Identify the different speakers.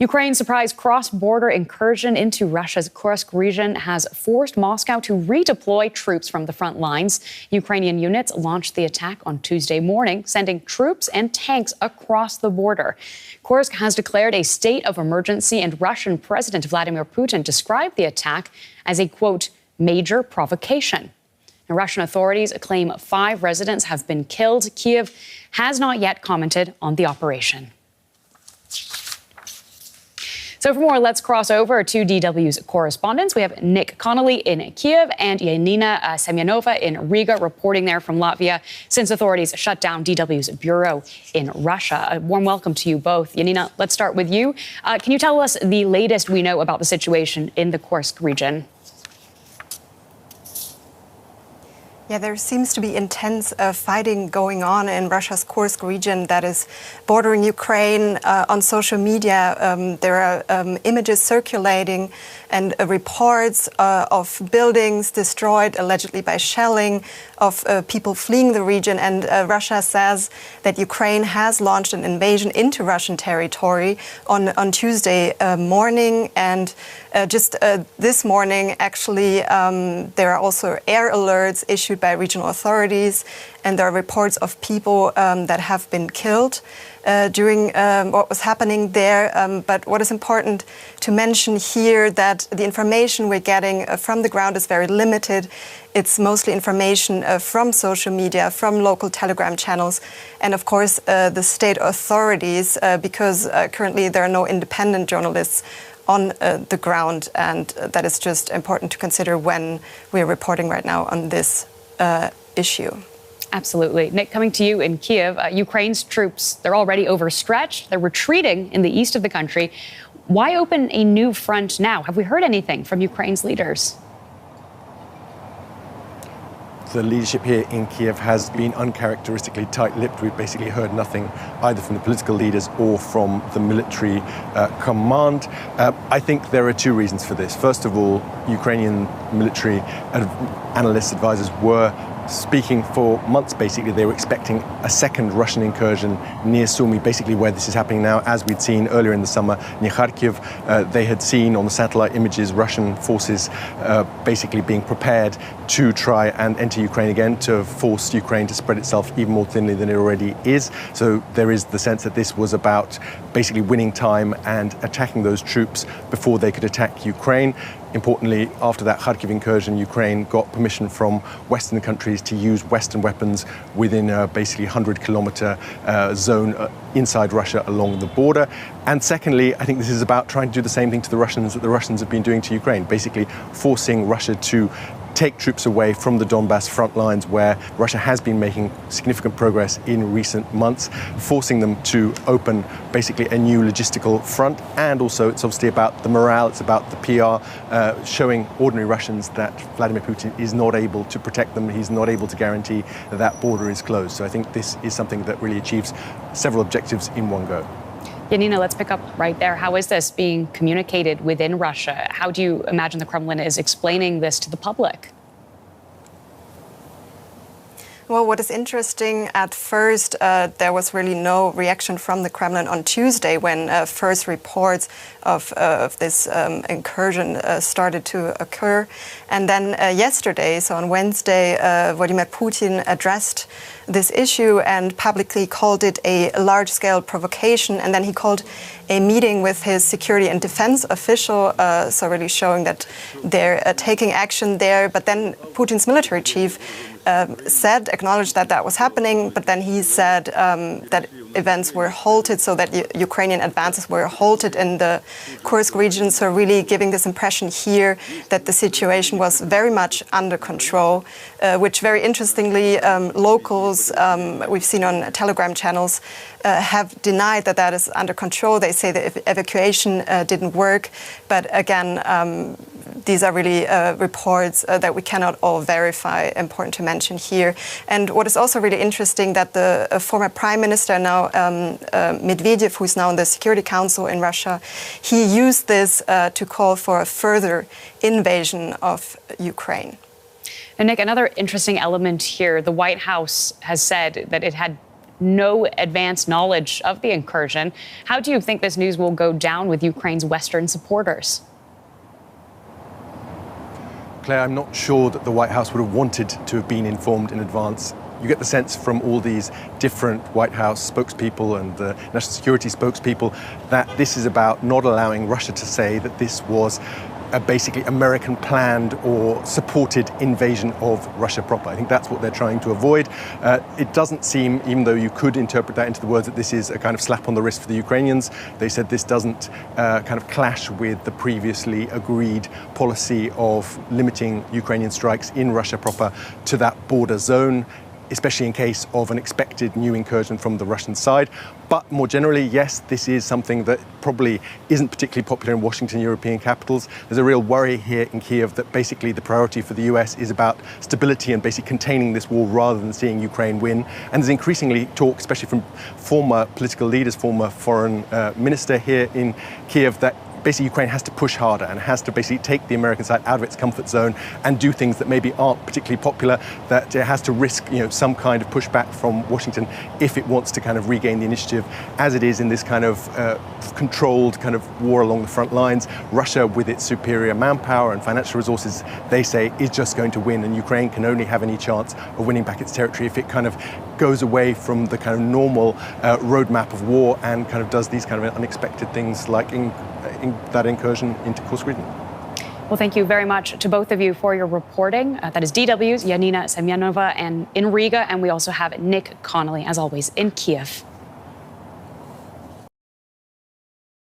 Speaker 1: Ukraine's surprise cross-border incursion into Russia's Kursk region has forced Moscow to redeploy troops from the front lines. Ukrainian units launched the attack on Tuesday morning, sending troops and tanks across the border. Kursk has declared a state of emergency, and Russian President Vladimir Putin described the attack as a, quote, major provocation. Now, Russian authorities claim 5 residents have been killed. Kyiv has not yet commented on the operation. So for more, let's cross over to DW's correspondents. We have Nick Connolly in Kyiv and Yanina Semyonova in Riga, reporting there from Latvia since authorities shut down DW's bureau in Russia. A warm welcome to you both. Yanina, let's start with you. Can you tell us the latest we know about the situation in the Kursk region?
Speaker 2: Yeah, there seems to be intense fighting going on in Russia's Kursk region that is bordering Ukraine. On social media, there are images circulating and reports of buildings destroyed allegedly by shelling, of people fleeing the region. And Russia says that Ukraine has launched an invasion into Russian territory on Tuesday morning. And just this morning, actually, there are also air alerts issued by regional authorities, and there are reports of people that have been killed during what was happening there. But what is important to mention here, that the information we're getting from the ground is very limited. It's mostly information from social media, from local Telegram channels, and of course the state authorities, because currently there are no independent journalists on the ground, and that is just important to consider when we're reporting right now on this issue.
Speaker 1: Absolutely. Nick, coming to you in Kyiv, Ukraine's troops, they're already overstretched. They're retreating in the east of the country. Why open a new front now? Have we heard anything from Ukraine's leaders?
Speaker 3: The leadership here in Kyiv has been uncharacteristically tight-lipped. We've basically heard nothing either from the political leaders or from the military command. I think there are 2 reasons for this. First of all, Ukrainian military analysts, advisors were speaking for months. Basically, they were expecting a second Russian incursion near Sumy, basically where this is happening now. As we'd seen earlier in the summer near Kharkiv, they had seen on the satellite images Russian forces basically being prepared to try and enter Ukraine again, to force Ukraine to spread itself even more thinly than it already is. So there is the sense that this was about basically winning time and attacking those troops before they could attack Ukraine. Importantly, after that Kharkiv incursion, Ukraine got permission from Western countries to use Western weapons within a basically 100-kilometer zone inside Russia along the border. And secondly, I think this is about trying to do the same thing to the Russians that the Russians have been doing to Ukraine, basically forcing Russia to take troops away from the Donbass front lines, where Russia has been making significant progress in recent months, forcing them to open basically a new logistical front. And also it's obviously about the morale, it's about the PR, showing ordinary Russians that Vladimir Putin is not able to protect them, he's not able to guarantee that that border is closed. So I think this is something that really achieves several objectives in one go.
Speaker 1: Yanina, let's pick up right there. How is this being communicated within Russia? How do you imagine the Kremlin is explaining this to the public?
Speaker 2: Well, what is interesting, at first, there was really no reaction from the Kremlin on Tuesday when first reports of this incursion started to occur. And then yesterday, so on Wednesday, Vladimir Putin addressed this issue and publicly called it a large-scale provocation. And then he called a meeting with his security and defense official, so really showing that they're taking action there. But then Putin's military chief acknowledged that that was happening, but then he said that events were halted, so that Ukrainian advances were halted in the Kursk region. So really giving this impression here that the situation was very much under control, which very interestingly, locals we've seen on Telegram channels have denied that that is under control. They say the evacuation didn't work, but again, these are really reports that we cannot all verify, important to mention here. And what is also really interesting, that the former prime minister now, Medvedev, who's now in the Security Council in Russia, he used this to call for a further invasion of Ukraine.
Speaker 1: And Nick, another interesting element here, the White House has said that it had no advanced knowledge of the incursion. How do you think this news will go down with Ukraine's Western supporters?
Speaker 3: Claire, I'm not sure that the White House would have wanted to have been informed in advance. You get the sense from all these different White House spokespeople and the national security spokespeople that this is about not allowing Russia to say that this was a basically American planned or supported invasion of Russia proper. I think that's what they're trying to avoid. It doesn't seem, even though you could interpret that into the words that this is a kind of slap on the wrist for the Ukrainians, they said this doesn't kind of clash with the previously agreed policy of limiting Ukrainian strikes in Russia proper to that border zone, especially in case of an expected new incursion from the Russian side. But more generally, yes, this is something that probably isn't particularly popular in Washington, European capitals. There's a real worry here in Kiev that basically the priority for the US is about stability and basically containing this war rather than seeing Ukraine win. And there's increasingly talk, especially from former political leaders, former foreign minister here in Kiev, that basically Ukraine has to push harder and has to basically take the American side out of its comfort zone and do things that maybe aren't particularly popular, that it has to risk, some kind of pushback from Washington if it wants to kind of regain the initiative, as it is in this kind of controlled kind of war along the front lines. Russia, with its superior manpower and financial resources, they say, is just going to win, and Ukraine can only have any chance of winning back its territory if it kind of goes away from the kind of normal roadmap of war and kind of does these kind of unexpected things like in that incursion into Kursk region.
Speaker 1: Well, thank you very much to both of you for your reporting. That is DW's Yanina Semyonova and in Riga, and we also have Nick Connolly, as always, in Kiev.